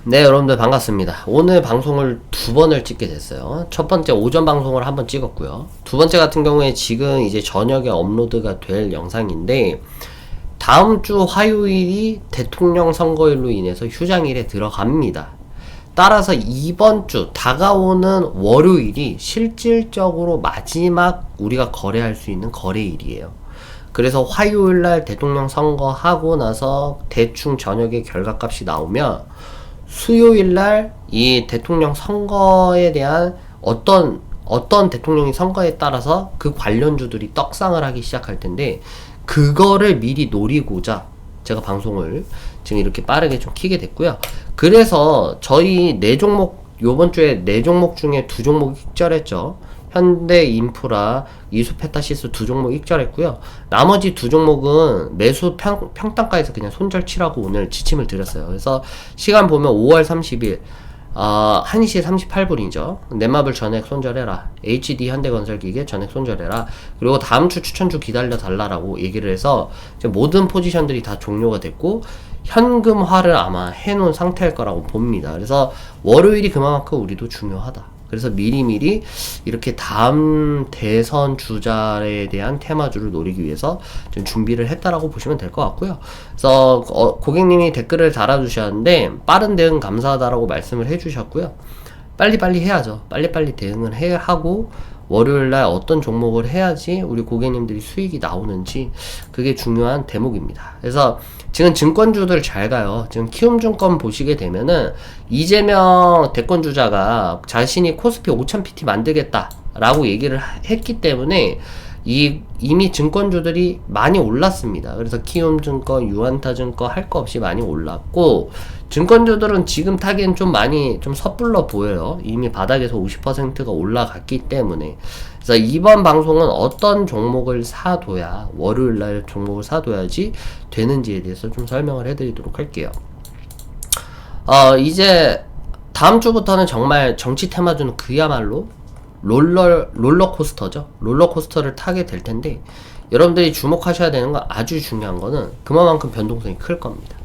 네, 여러분들 반갑습니다. 오늘 방송을 두 번을 찍게 됐어요. 첫 번째 오전 방송을 한번 찍었고요. 두 번째 같은 경우에 지금 이제 저녁에 업로드가 될 영상인데, 다음 주 화요일이 대통령 선거일로 인해서 휴장일에 들어갑니다. 따라서 이번 주 다가오는 월요일이 실질적으로 마지막 우리가 거래할 수 있는 거래일이에요. 그래서 화요일날 대통령 선거하고 나서 대충 저녁에 결과값이 나오면 수요일날 이 대통령 선거에 대한 어떤 대통령이 선거에 따라서 그 관련주들이 떡상을 하기 시작할 텐데, 그거를 미리 노리고자 제가 방송을 지금 이렇게 빠르게 좀 키게 됐고요. 그래서 저희 네 종목, 요번 주에 네 종목 중에 두 종목 익절했죠. 현대인프라, 이수페타시스 두 종목 익절했고요. 나머지 두 종목은 매수 평단가에서 그냥 손절치라고 오늘 지침을 드렸어요. 그래서 시간 보면 5월 30일 1시 38분이죠. 넷마블 전액 손절해라. HD 현대건설기계 전액 손절해라. 그리고 다음 주 추천주 기다려 달라라고 얘기를 해서 모든 포지션들이 다 종료가 됐고, 현금화를 아마 해놓은 상태일 거라고 봅니다. 그래서 월요일이 그만큼 우리도 중요하다. 그래서 미리미리 이렇게 다음 대선 주자에 대한 테마주를 노리기 위해서 좀 준비를 했다라고 보시면 될 것 같고요. 그래서 고객님이 댓글을 달아주셨는데, 빠른 대응 감사하다라고 말씀을 해주셨고요. 빨리빨리 해야죠. 빨리빨리 대응을 하고 월요일날 어떤 종목을 해야지 우리 고객님들이 수익이 나오는지, 그게 중요한 대목입니다. 그래서 지금 증권주들 잘 가요. 지금 키움증권 보시게 되면은 이재명 대권주자가 자신이 코스피 5000PT 만들겠다 라고 얘기를 했기 때문에 이미 증권주들이 많이 올랐습니다. 그래서 키움증권, 유한타증권 할 거 없이 많이 올랐고, 증권주들은 지금 타기엔 좀 많이 좀 섣불러 보여요. 이미 바닥에서 50%가 올라갔기 때문에. 그래서 이번 방송은 어떤 종목을 사둬야, 월요일날 종목을 사둬야지 되는지에 대해서 좀 설명을 해드리도록 할게요. 이제 다음 주부터는 정말 정치 테마주는 그야말로 롤러코스터죠. 롤러코스터를 타게 될 텐데, 여러분들이 주목하셔야 되는 건, 아주 중요한 거는 그만큼 변동성이 클 겁니다.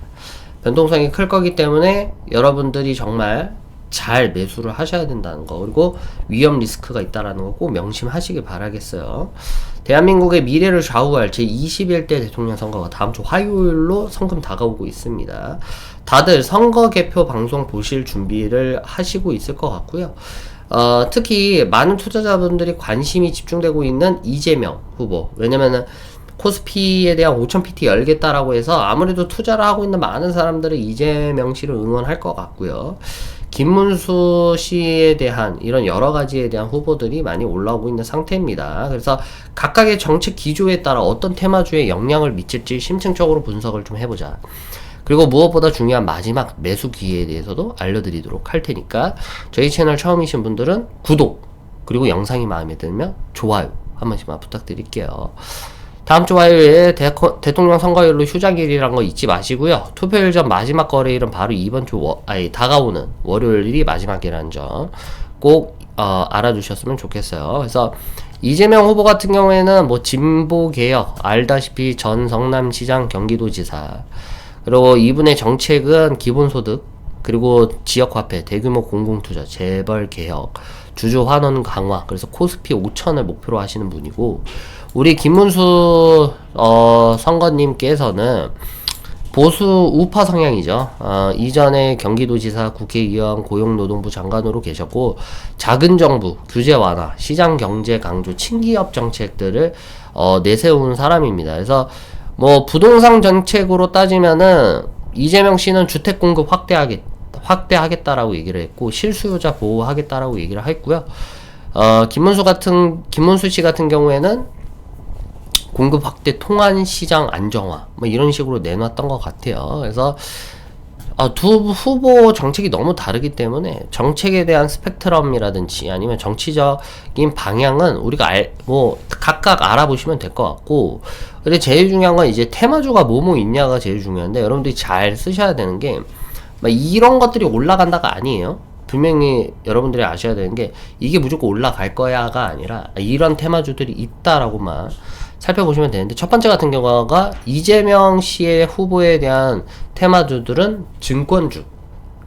변동성이 클 거기 때문에 여러분들이 정말 잘 매수를 하셔야 된다는 거, 그리고 위험 리스크가 있다라는 거 꼭 명심하시길 바라겠어요. 대한민국의 미래를 좌우할 제21대 대통령 선거가 다음 주 화요일로 성금 다가오고 있습니다. 다들 선거 개표 방송 보실 준비를 하시고 있을 것 같고요. 특히 많은 투자자분들이 관심이 집중되고 있는 이재명 후보, 왜냐면은 코스피에 대한 5000PT 열겠다라고 해서 아무래도 투자를 하고 있는 많은 사람들은 이재명 씨를 응원할 것 같고요. 김문수 씨에 대한 이런 여러 가지에 대한 후보들이 많이 올라오고 있는 상태입니다. 그래서 각각의 정책 기조에 따라 어떤 테마주에 영향을 미칠지 심층적으로 분석을 좀 해보자. 그리고 무엇보다 중요한 마지막 매수 기회에 대해서도 알려드리도록 할 테니까, 저희 채널 처음이신 분들은 구독, 그리고 영상이 마음에 들면 좋아요 한 번씩만 부탁드릴게요. 다음 주 화요일에 대통령 선거일로 휴장일이란 거 잊지 마시고요. 투표일 전 마지막 거래일은 바로 이번 주 다가오는 월요일이 마지막이라는 점 꼭 알아두셨으면 좋겠어요. 그래서 이재명 후보 같은 경우에는 뭐 진보개혁, 알다시피 전 성남시장, 경기도지사, 그리고 이분의 정책은 기본소득, 그리고 지역화폐, 대규모 공공투자, 재벌개혁, 주주환원 강화, 그래서 코스피 5000을 목표로 하시는 분이고, 우리 김문수 선거님께서는 보수 우파 성향이죠. 이전에 경기도지사, 국회의원, 고용노동부 장관으로 계셨고, 작은 정부, 규제 완화, 시장 경제 강조, 친기업 정책들을 내세운 사람입니다. 그래서 뭐 부동산 정책으로 따지면은 이재명 씨는 주택 공급 확대하겠다라고 얘기를 했고, 실수요자 보호하겠다라고 얘기를 했고요. 김문수 씨 같은 경우에는 공급 확대, 통한 시장 안정화, 뭐 이런 식으로 내놨던 것 같아요. 그래서 두 후보 정책이 너무 다르기 때문에 정책에 대한 스펙트럼이라든지 아니면 정치적인 방향은 우리가 각각 알아보시면 될 것 같고, 근데 제일 중요한 건 이제 테마주가 뭐뭐 있냐가 제일 중요한데, 여러분들이 잘 쓰셔야 되는 게, 이런 것들이 올라간다가 아니에요. 분명히 여러분들이 아셔야 되는 게, 이게 무조건 올라갈 거야가 아니라 이런 테마주들이 있다라고만 살펴보시면 되는데, 첫 번째 같은 경우가 이재명 씨의 후보에 대한 테마주들은 증권주,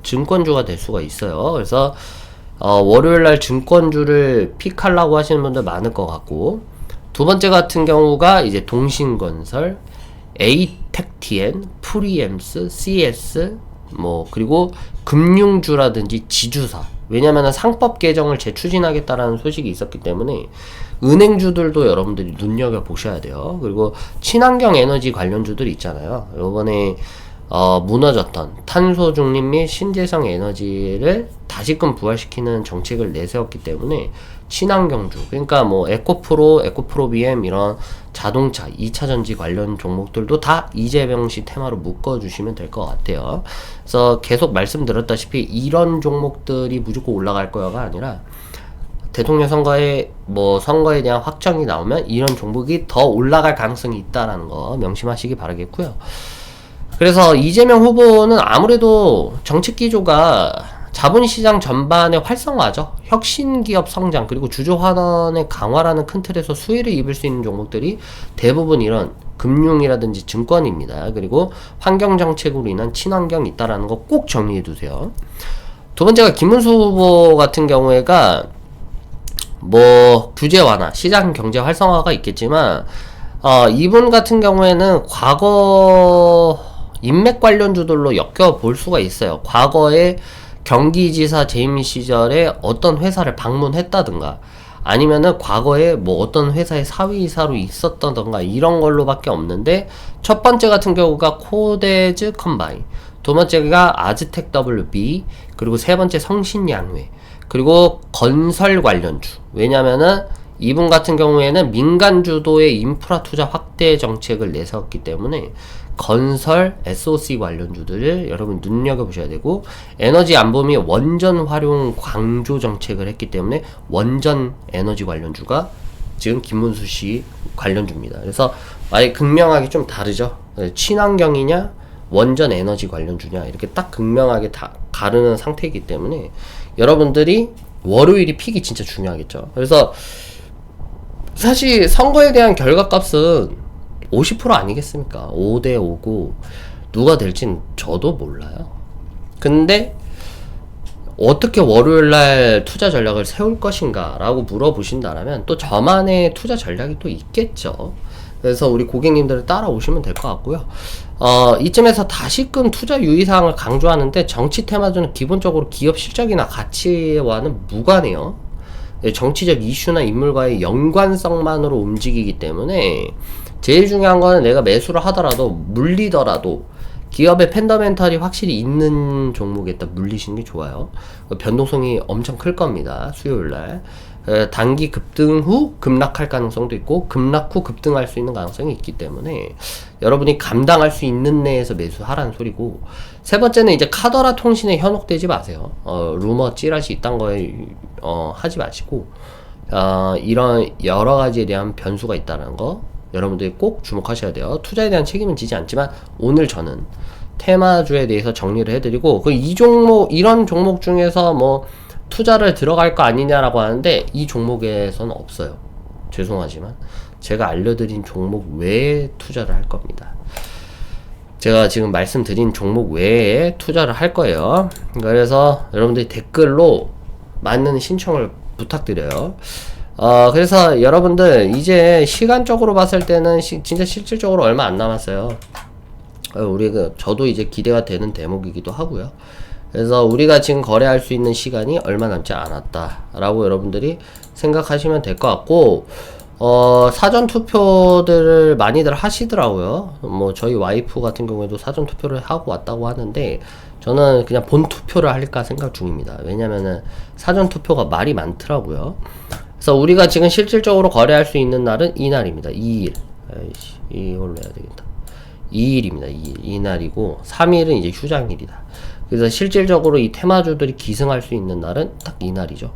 증권주가 될 수가 있어요. 그래서 월요일날 증권주를 픽하려고 하시는 분들 많을 것 같고, 두 번째 같은 경우가 이제 동신건설, 에이텍티엔, 프리엠스, CS, 그리고 금융주라든지 지주사. 왜냐면은 상법 개정을 재추진하겠다라는 소식이 있었기 때문에 은행주들도 여러분들이 눈여겨보셔야 돼요. 그리고 친환경 에너지 관련주들 있잖아요. 요번에 무너졌던 탄소 중립 및 신재생 에너지를 다시금 부활시키는 정책을 내세웠기 때문에 친환경주, 그러니까 에코프로 BM 이런 자동차 2차전지 관련 종목들도 다 이재명시 테마로 묶어주시면 될 것 같아요. 그래서 계속 말씀드렸다시피 이런 종목들이 무조건 올라갈 거야가 아니라 대통령 선거에 선거에 대한 확정이 나오면 이런 종목이 더 올라갈 가능성이 있다라는 거 명심하시기 바라겠고요. 그래서 이재명 후보는 아무래도 정책 기조가 자본시장 전반의 활성화죠. 혁신기업 성장 그리고 주주 환원의 강화라는 큰 틀에서 수혜를 입을 수 있는 종목들이 대부분 이런 금융이라든지 증권입니다. 그리고 환경정책으로 인한 친환경이 있다라는 거 꼭 정리해 두세요. 두 번째가 김문수 후보 같은 경우에가 규제 완화, 시장 경제 활성화가 있겠지만 이분 같은 경우에는 과거 인맥 관련주들로 엮여볼 수가 있어요. 과거에 경기지사 재임 시절에 어떤 회사를 방문했다든가 아니면은 과거에 어떤 회사의 사위이사로 있었다든가 이런 걸로밖에 없는데, 첫 번째 같은 경우가 코데즈 컴바인, 두 번째가 아즈텍 WB, 그리고 세 번째 성신양회, 그리고 건설 관련주. 왜냐면은 이분 같은 경우에는 민간 주도의 인프라 투자 확대 정책을 내세웠기 때문에 건설, SOC 관련주들을 여러분 눈여겨보셔야 되고, 에너지 안보 및 원전 활용 강조 정책을 했기 때문에 원전 에너지 관련주가 지금 김문수 씨 관련주입니다. 그래서 아예 극명하게 좀 다르죠. 친환경이냐 원전 에너지 관련주냐 이렇게 딱 극명하게 다 가르는 상태이기 때문에 여러분들이 월요일이 픽이 진짜 중요하겠죠. 그래서 사실 선거에 대한 결과값은 50% 아니겠습니까? 5대 5고 누가 될진 저도 몰라요. 근데 어떻게 월요일날 투자 전략을 세울 것인가 라고 물어보신다면 또 저만의 투자 전략이 또 있겠죠. 그래서 우리 고객님들 따라오시면 될 것 같고요. 이쯤에서 다시금 투자 유의사항을 강조하는데, 정치 테마주는 기본적으로 기업 실적이나 가치와는 무관해요. 정치적 이슈나 인물과의 연관성만으로 움직이기 때문에 제일 중요한 거는 내가 매수를 하더라도 물리더라도 기업의 펀더멘털이 확실히 있는 종목에다 물리시는 게 좋아요. 변동성이 엄청 클 겁니다. 수요일날 단기 급등 후 급락할 가능성도 있고 급락 후 급등할 수 있는 가능성이 있기 때문에 여러분이 감당할 수 있는 내에서 매수하라는 소리고, 세 번째는 이제 카더라 통신에 현혹되지 마세요. 루머 찌라시 이딴 거에 하지 마시고, 이런 여러 가지에 대한 변수가 있다는 거 여러분들이 꼭 주목하셔야 돼요. 투자에 대한 책임은 지지 않지만 오늘 저는 테마주에 대해서 정리를 해드리고, 이런 종목 중에서 투자를 들어갈 거 아니냐라고 하는데 이 종목에서는 없어요. 죄송하지만 제가 알려드린 종목 외에 투자를 할 겁니다. 제가 지금 말씀드린 종목 외에 투자를 할 거예요. 그래서 여러분들이 댓글로 많은 신청을 부탁드려요. 그래서 여러분들 이제 시간적으로 봤을 때는 진짜 실질적으로 얼마 안 남았어요. 저도 이제 기대가 되는 대목이기도 하고요. 그래서 우리가 지금 거래할 수 있는 시간이 얼마 남지 않았다라고 여러분들이 생각하시면 될 것 같고, 사전 투표들을 많이들 하시더라고요. 저희 와이프 같은 경우에도 사전 투표를 하고 왔다고 하는데 저는 그냥 본 투표를 할까 생각 중입니다. 왜냐면은 사전 투표가 말이 많더라고요. 그래서 우리가 지금 실질적으로 거래할 수 있는 날은 이날입니다. 2일. 이걸로 해야 되겠다. 2일입니다. 2일. 이날이고 3일은 이제 휴장일이다. 그래서 실질적으로 이 테마주들이 기승할 수 있는 날은 딱 이날이죠.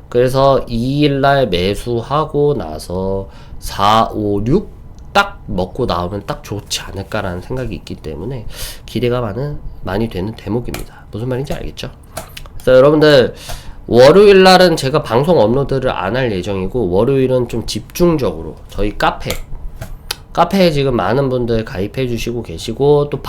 그래서 2일날 매수하고 나서 4, 5, 6 딱 먹고 나오면 딱 좋지 않을까라는 생각이 있기 때문에 기대가 많이 되는 대목입니다. 무슨 말인지 알겠죠? 그래서 여러분들 월요일날은 제가 방송 업로드를 안 할 예정이고, 월요일은 좀 집중적으로 저희 카페에 지금 많은 분들 가입해 주시고 계시고, 또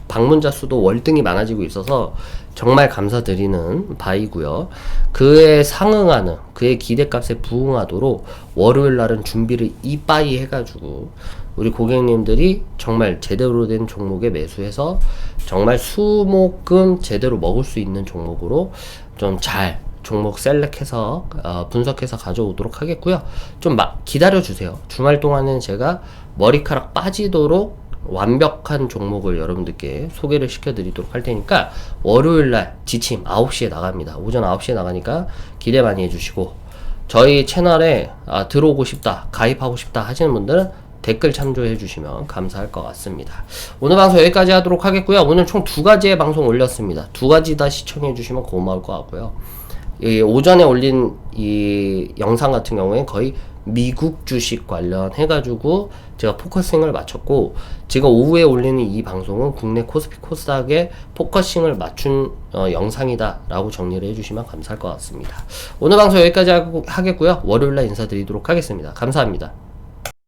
방문자 수도 월등히 많아지고 있어서 정말 감사드리는 바이고요. 그에 상응하는, 그의 기대값에 부응하도록 월요일 날은 준비를 이빠이 해가지고 우리 고객님들이 정말 제대로 된 종목에 매수해서 정말 수목금 제대로 먹을 수 있는 종목으로 좀 잘 종목 셀렉해서 분석해서 가져오도록 하겠고요. 좀 기다려 주세요. 주말 동안은 제가 머리카락 빠지도록 완벽한 종목을 여러분들께 소개를 시켜드리도록 할 테니까 월요일날 지침 9시에 나갑니다. 오전 9시에 나가니까 기대 많이 해주시고, 저희 채널에 들어오고 싶다, 가입하고 싶다 하시는 분들은 댓글 참조해 주시면 감사할 것 같습니다. 오늘 방송 여기까지 하도록 하겠고요. 오늘 총 2가지의 방송 올렸습니다. 2가지 다 시청해 주시면 고마울 것 같고요. 이 오전에 올린 이 영상 같은 경우에 거의 미국 주식 관련해가지고 제가 포커싱을 맞췄고, 지금 오후에 올리는 이 방송은 국내 코스피 코스닥에 포커싱을 맞춘 영상이다 라고 정리를 해주시면 감사할 것 같습니다. 오늘 방송 여기까지 하겠고요. 월요일날 인사드리도록 하겠습니다. 감사합니다.